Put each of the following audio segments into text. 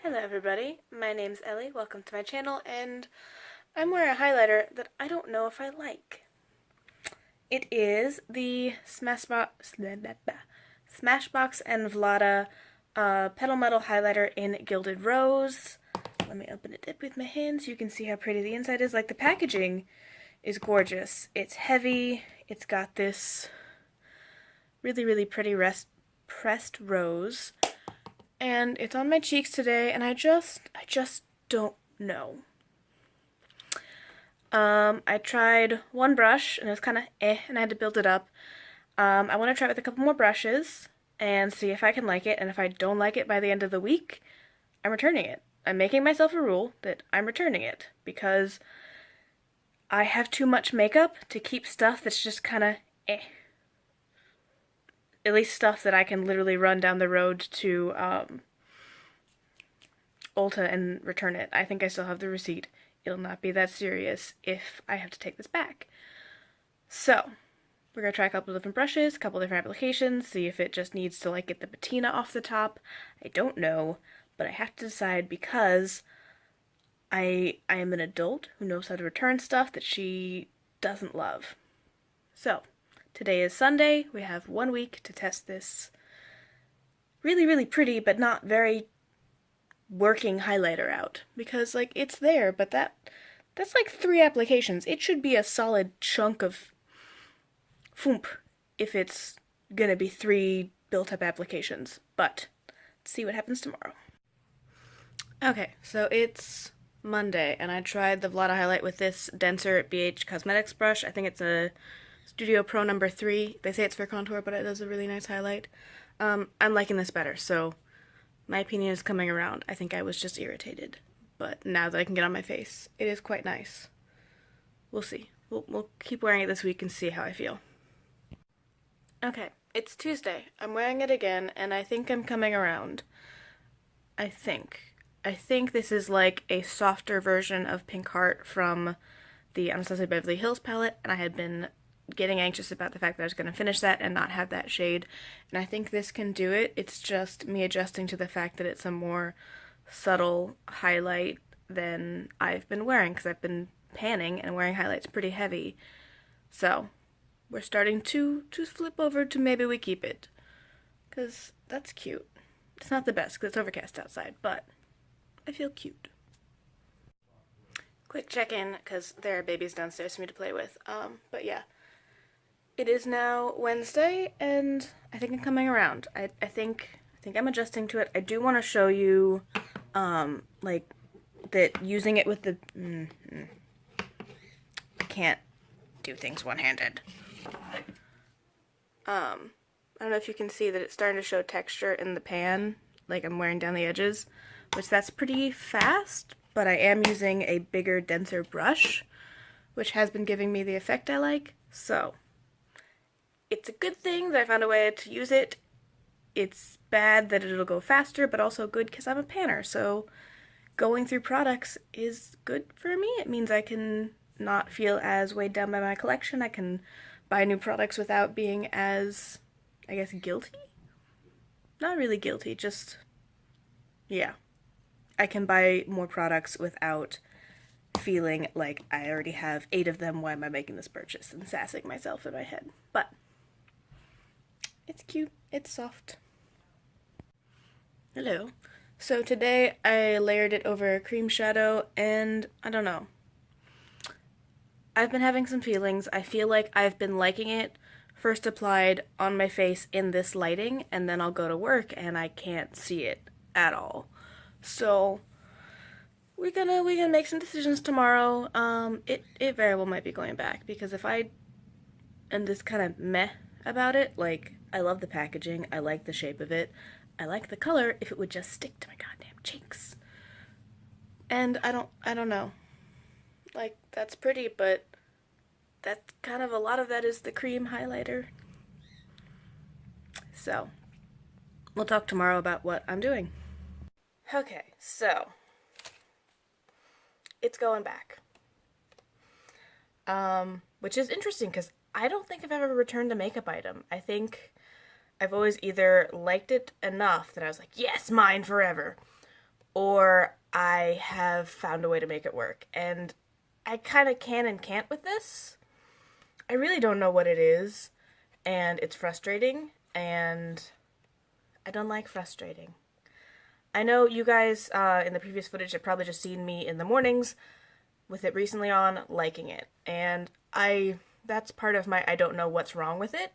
Hello everybody, my name's Ellie, welcome to my channel, and I'm wearing a highlighter that I don't know if I like. It is the Smashbox and Vlada Petal Metal Highlighter in Gilded Rose. Let me open it up with my hands so you can see how pretty the inside is. Like, the packaging is gorgeous. It's heavy, it's got this really pretty pressed rose. And it's on my cheeks today, and I just don't know. I tried one brush, and it was kind of and I had to build it up. I want to try it with a couple more brushes, and see if I can like it, and if I don't like it by the end of the week, I'm returning it. I'm making myself a rule that I'm returning it, because I have too much makeup to keep stuff that's just kind of At least stuff that I can literally run down the road to Ulta and return it. I think I still have the receipt. It'll not be that serious if I have to take this back. So, we're going to try a couple different brushes, a couple different applications, see if it just needs to, like, get the patina off the top. I don't know, but I have to decide because I am an adult who knows how to return stuff that she doesn't love. So, today is Sunday. We have 1 week to test this really pretty but not very working highlighter out. Because, like, it's there, but that's like 3 applications. It should be a solid chunk of foomp if it's gonna be 3 built-up applications. But, let's see what happens tomorrow. Okay, so it's Monday, and I tried the Vlada highlight with this denser BH Cosmetics brush. I think it's a Studio Pro number 3. They say it's for contour, but it does a really nice highlight. I'm liking this better, so my opinion is coming around. I think I was just irritated, but now that I can get on my face, it is quite nice. We'll see. We'll keep wearing it this week and see how I feel. Okay, it's Tuesday. I'm wearing it again, and I think I'm coming around. I think this is like a softer version of Pink Heart from the Anastasia Beverly Hills palette, and I had been getting anxious about the fact that I was going to finish that and not have that shade, and I think this can do it. It's just me adjusting to the fact that it's a more subtle highlight than I've been wearing, because I've been panning and wearing highlights pretty heavy. So, we're starting to flip over to maybe we keep it, because that's cute. It's not the best because it's overcast outside, but I feel cute. Quick check-in, because there are babies downstairs for me to play with. But yeah. It is now Wednesday, and I think I'm coming around. I think I'm adjusting to it. I do want to show you, like, that using it with the... I can't do things one-handed. I don't know if you can see that it's starting to show texture in the pan, like I'm wearing down the edges, which that's pretty fast, but I am using a bigger, denser brush, which has been giving me the effect I like, so... It's a good thing that I found a way to use it. It's bad that it'll go faster, but also good because I'm a panner, so going through products is good for me. It means I can not feel as weighed down by my collection. I can buy new products without being as, I guess, guilty? Not really guilty, just, yeah. I can buy more products without feeling like I already have 8 of them, why am I making this purchase, and sassing myself in my head. But it's cute, it's soft. Hello. So today I layered it over a cream shadow, and I don't know. I've been having some feelings. I feel like I've been liking it first applied on my face in this lighting, and then I'll go to work and I can't see it at all. So we're gonna make some decisions tomorrow. It very well might be going back, because if I am this kind of meh about it, like, I love the packaging, I like the shape of it, I like the color, if it would just stick to my goddamn cheeks. And I don't know. Like, that's pretty, but that's kind of, a lot of that is the cream highlighter. So, we'll talk tomorrow about what I'm doing. Okay, so it's going back. Which is interesting, because I don't think I've ever returned a makeup item. I think I've always either liked it enough that I was like, yes, mine forever, or I have found a way to make it work. And I kind of can and can't with this. I really don't know what it is, and it's frustrating, and I don't like frustrating. I know you guys in the previous footage have probably just seen me in the mornings with it recently on, liking it. And that's part of my I don't know what's wrong with it.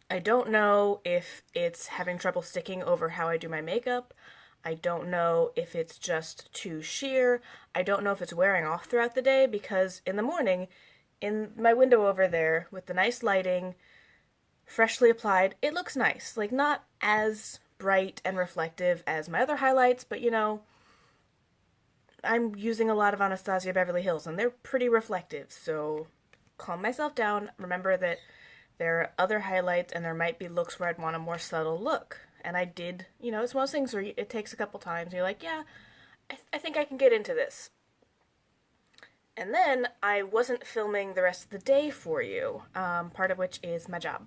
I don't know if it's having trouble sticking over how I do my makeup. I don't know if it's just too sheer. I don't know if it's wearing off throughout the day, because in the morning, in my window over there, with the nice lighting, freshly applied, it looks nice. Like, not as bright and reflective as my other highlights, but I'm using a lot of Anastasia Beverly Hills, and they're pretty reflective, so calm myself down. Remember that there are other highlights, and there might be looks where I'd want a more subtle look. And I did, it's one of those things where it takes a couple times, and you're like, yeah, I think I can get into this. And then I wasn't filming the rest of the day for you, part of which is my job.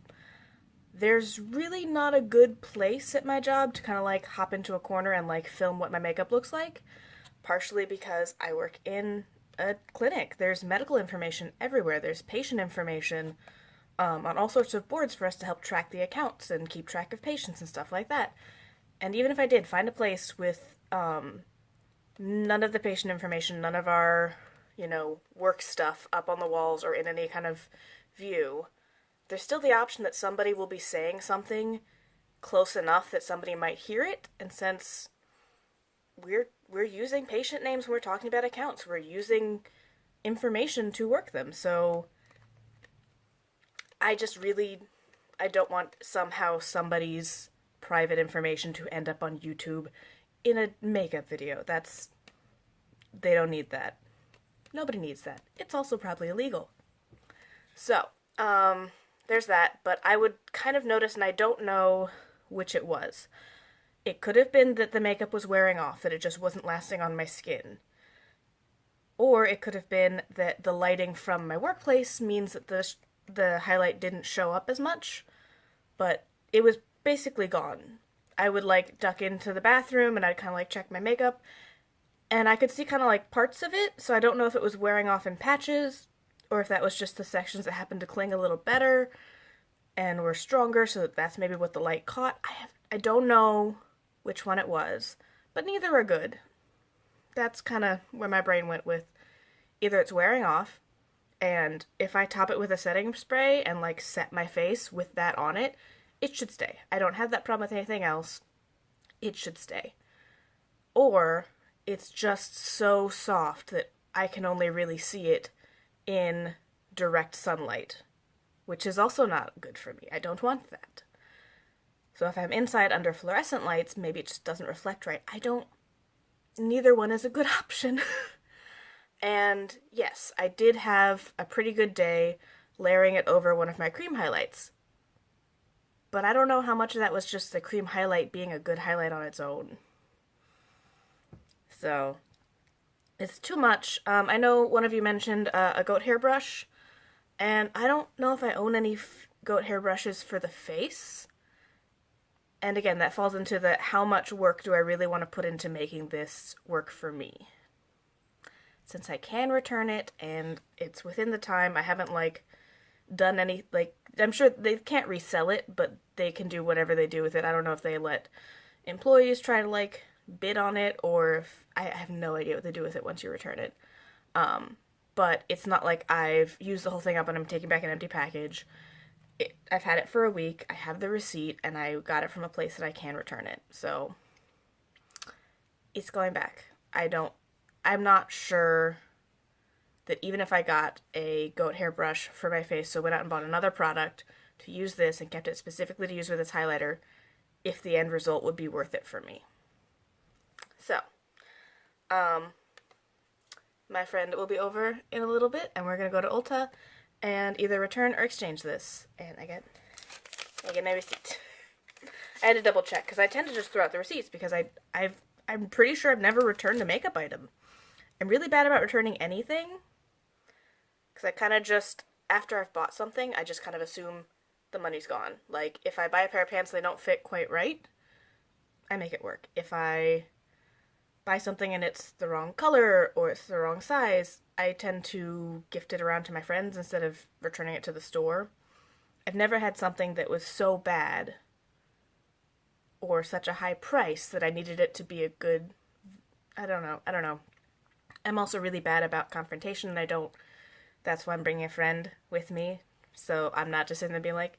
There's really not a good place at my job to kind of like hop into a corner and like film what my makeup looks like, partially because I work in a clinic. There's medical information everywhere. There's patient information on all sorts of boards for us to help track the accounts and keep track of patients and stuff like that. And even if I did find a place with none of the patient information, none of our, work stuff up on the walls or in any kind of view, there's still the option that somebody will be saying something close enough that somebody might hear it. And since we're using patient names when we're talking about accounts, we're using information to work them. So I don't want somehow somebody's private information to end up on YouTube in a makeup video. They don't need that. Nobody needs that. It's also probably illegal. So, there's that, but I would kind of notice, and I don't know which it was. It could have been that the makeup was wearing off, that it just wasn't lasting on my skin. Or it could have been that the lighting from my workplace means that the highlight didn't show up as much, but it was basically gone. I would duck into the bathroom and I'd kind of check my makeup, and I could see kind of parts of it, so I don't know if it was wearing off in patches, or if that was just the sections that happened to cling a little better and were stronger, so that's maybe what the light caught. I don't know which one it was, but neither are good. That's kind of where my brain went with either it's wearing off, and if I top it with a setting spray and set my face with that on it, it should stay. I don't have that problem with anything else. It should stay. Or it's just so soft that I can only really see it in direct sunlight, which is also not good for me. I don't want that. So if I'm inside under fluorescent lights, maybe it just doesn't reflect right. Neither one is a good option. And yes, I did have a pretty good day layering it over one of my cream highlights. But I don't know how much of that was just the cream highlight being a good highlight on its own. So it's too much. I know one of you mentioned a goat hair brush, and I don't know if I own any goat hair brushes for the face. And again, that falls into the how much work do I really want to put into making this work for me. Since I can return it, and it's within the time, I haven't done any, I'm sure they can't resell it, but they can do whatever they do with it. I don't know if they let employees try to bid on it, or if, I have no idea what they do with it once you return it. But it's not like I've used the whole thing up and I'm taking back an empty package. I've had it for a week, I have the receipt, and I got it from a place that I can return it. So it's going back. I'm not sure that even if I got a goat hair brush for my face, so went out and bought another product to use this and kept it specifically to use with this highlighter, if the end result would be worth it for me. So, my friend will be over in a little bit, and we're going to go to Ulta and either return or exchange this. And I get my receipt. I had to double check, because I tend to just throw out the receipts, because I'm pretty sure I've never returned a makeup item. I'm really bad about returning anything, because I kind of just, after I've bought something, I just kind of assume the money's gone. If I buy a pair of pants and they don't fit quite right, I make it work. If I buy something and it's the wrong color or it's the wrong size, I tend to gift it around to my friends instead of returning it to the store. I've never had something that was so bad or such a high price that I needed it to be a good, I don't know. I'm also really bad about confrontation, and that's why I'm bringing a friend with me, so I'm not just sitting there being like,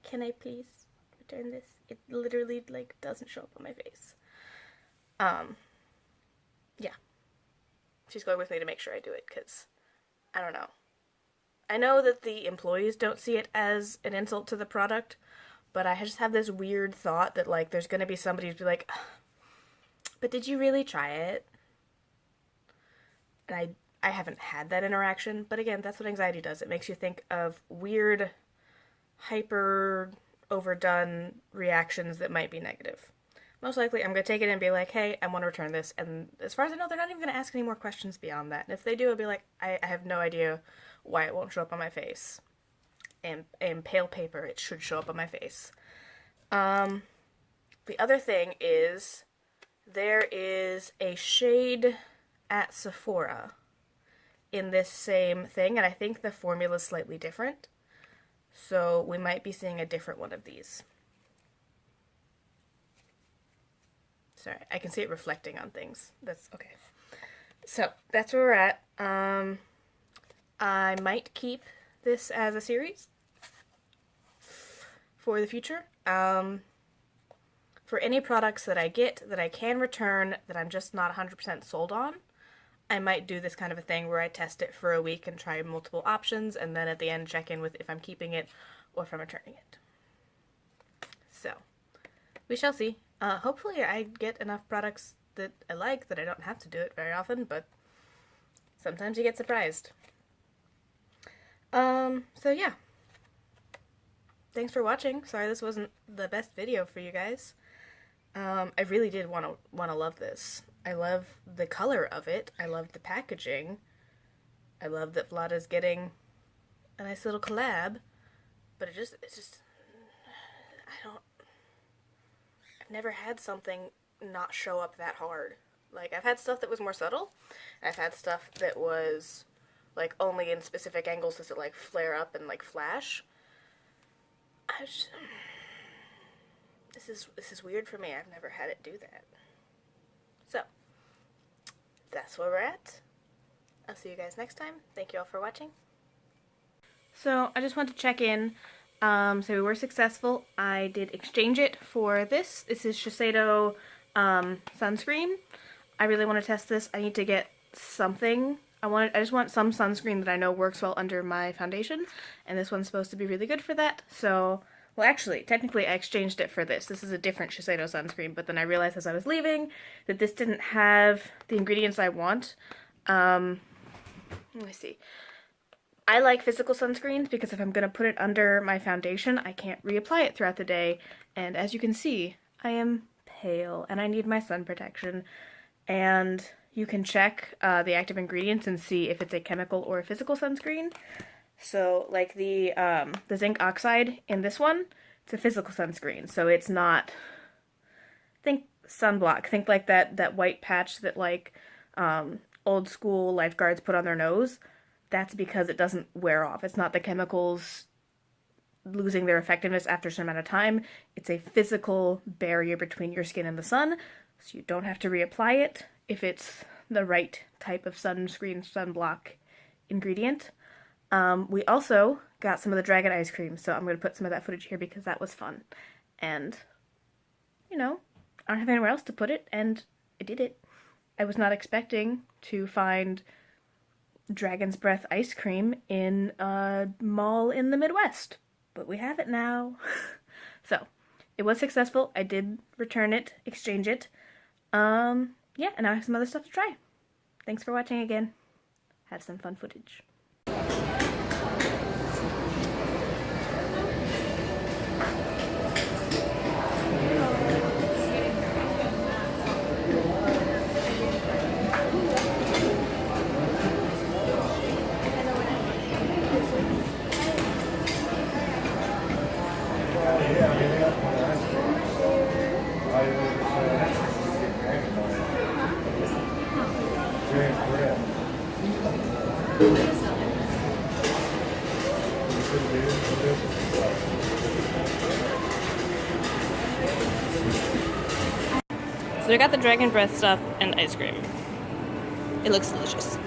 can I please return this? It literally, like, doesn't show up on my face. Yeah. She's going with me to make sure I do it, because, I don't know. I know that the employees don't see it as an insult to the product, but I just have this weird thought that, like, there's gonna be somebody who's be like, but did you really try it? And I haven't had that interaction, but again, that's what anxiety does. It makes you think of weird, hyper, overdone reactions that might be negative. Most likely, I'm going to take it and be like, hey, I want to return this, and as far as I know, they're not even going to ask any more questions beyond that. And if they do, I'll be like, I have no idea why it won't show up on my face. And in pale paper, it should show up on my face. The other thing is, there is a shade at Sephora in this same thing, and I think the formula is slightly different. So we might be seeing a different one of these. Sorry, I can see it reflecting on things. That's okay. So that's where we're at. I might keep this as a series for the future. For any products that I get that I can return that I'm just not 100% sold on, I might do this kind of a thing where I test it for a week and try multiple options, and then at the end check in with if I'm keeping it or if I'm returning it. So, we shall see. Hopefully I get enough products that I like that I don't have to do it very often, but sometimes you get surprised. So yeah. Thanks for watching. Sorry this wasn't the best video for you guys. I really did want to love this. I love the color of it. I love the packaging. I love that Vlada's getting a nice little collab. But it's just, I've never had something not show up that hard. Like, I've had stuff that was more subtle. I've had stuff that was, like, only in specific angles does it, like, flare up and, like, flash. This is weird for me. I've never had it do that. So, that's where we're at. I'll see you guys next time. Thank you all for watching. So, I just want to check in. So we were successful. I did exchange it for this. This is Shiseido sunscreen. I really want to test this. I need to get something. I just want some sunscreen that I know works well under my foundation, and this one's supposed to be really good for that. So, well, actually, technically I exchanged it for this. This is a different Shiseido sunscreen, but then I realized as I was leaving that this didn't have the ingredients I want. Let me see. I like physical sunscreens because if I'm going to put it under my foundation, I can't reapply it throughout the day. And as you can see, I am pale and I need my sun protection. And you can check the active ingredients and see if it's a chemical or a physical sunscreen. So, like the zinc oxide in this one, it's a physical sunscreen. So it's not, think sunblock. Think like that white patch that like old school lifeguards put on their nose. That's because it doesn't wear off. It's not the chemicals losing their effectiveness after a certain amount of time. It's a physical barrier between your skin and the sun, so you don't have to reapply it if it's the right type of sunscreen, sunblock ingredient. We also got some of the dragon ice cream, so I'm going to put some of that footage here because that was fun. And, you know, I don't have anywhere else to put it, and I did it. I was not expecting to find Dragon's Breath ice cream in a mall in the Midwest, but we have it now. So, it was successful. I did return it, exchange it. Yeah, and now I have some other stuff to try. Thanks for watching again. Have some fun footage. So we got the dragon breath stuff and ice cream. It looks delicious.